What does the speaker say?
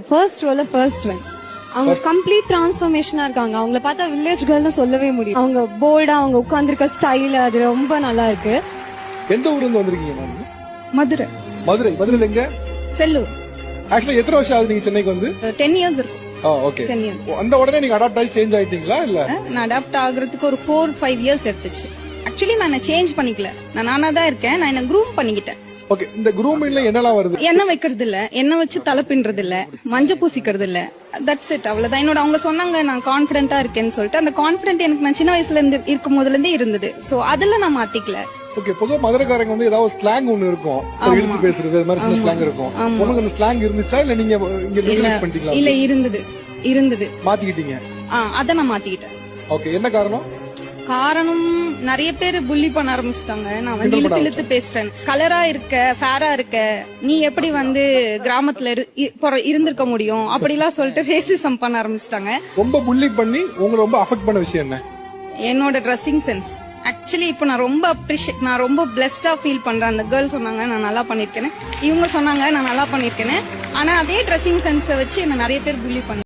First ரோல first one. அவங்க complete டிரான்ஸ்ஃபர்மேஷனா இருக்காங்க. அவங்கள பார்த்தா வில்லேஜ் கேர்ள்னு சொல்லவே முடியும். அவங்க போல்டா அவங்க உட்கார்ந்திருக்க ஸ்டைல் அது ரொம்ப நல்லா இருக்கு. எந்த ஊர்ல இருந்து வந்திருக்கீங்க மேம்? மதுரை. மதுரையில எங்க? செல்லூர். ஆக்சுவலா எத்தனை வருஷம் ஆகுது நீங்க சென்னைக்கு வந்து? 10 இயர்ஸ் இருக்கும். ஓகே. 10 இயர்ஸ். அந்த உடனே நீங்க அடாப்ட் ஆகி சேஞ்ச் ஆயிட்டீங்களா இல்ல? நான் அடாப்ட் ஆகுறதுக்கு ஒரு 4-5 இயர்ஸ் எடுத்துச்சு. ஆக்சுவலி நான் சேஞ்ச் பண்ணிக்கல. நான் நானா தான் இருக்கேன். நான் என்ன க்ரூம் பண்ணிக்கிட்டேன். ஓகே. இந்த க்ரூமிங்ல என்னலாம் வருது? எண்ணெய் வைக்கிறது இல்ல, எண்ணெய் வச்சு தலை பின்றது இல்ல, மஞ்சள் பூசிக்கிறது இல்ல. That's it. அவ்வளவுதான். என்னோட அவங்க சொன்னாங்க நான் கான்பிடென்ட்டா இருக்கேன்னு சொல்லிட்டு அந்த கான்பிடென்ட் எனக்கு நான் சின்ன வயசுல இருந்து இருக்கும் போதுல இருந்தே இருந்தது. சோ அதுல நான் மாத்திக்கல. ஓகே. பொதுவா மதுரைக்காரங்க வந்து ஏதாவது ஸ்லாங் ஒன்னு இருக்கும், இழுத்து பேசுறது அது மாதிரி சின்ன ஸ்லாங் இருக்கும். உங்களுக்கு அந்த ஸ்லாங் இருந்துச்சா இல்ல நீங்க இங்க ரிலீஸ் பண்ணிட்டீங்களா? இல்ல இருந்தது மாத்திக்கிட்டீங்க. அத நான் மாத்திக்கிட்டேன். ஓகே. என்ன காரணம்? காரணம் நிறைய பேர் புள்ளி பண்ண ஆரம்பிச்சிட்டாங்க. நான் வந்து இழுத்து பேசுறேன். கலரா இருக்க, ஃபேரா இருக்க, நீ எப்படி வந்து கிராமத்துல இருந்திருக்க முடியும் அப்படிலாம் சொல்லிட்டு ரேசிசம் பண்ண ஆரம்பிச்சிட்டாங்க. ரொம்ப புள்ளி பண்ணி உங்களை ரொம்ப அஃபெக்ட் பண்ண விஷயம் என்ன? என்னோட ட்ரெஸ்ஸிங் சென்ஸ். ஆக்சுவலி இப்போ நான் ரொம்ப பிளெஸ்டா ஃபீல் பண்றேன். அந்த கேர்ள் சொன்னாங்க நான் நல்லா பண்ணிருக்கேன்னு, இவங்க சொன்னாங்க நான் நல்லா பண்ணிருக்கேன்னு. ஆனா அதே ட்ரெஸ்ஸிங் சென்ஸை வச்சு என்ன நிறைய பேர் புள்ளி பண்ணி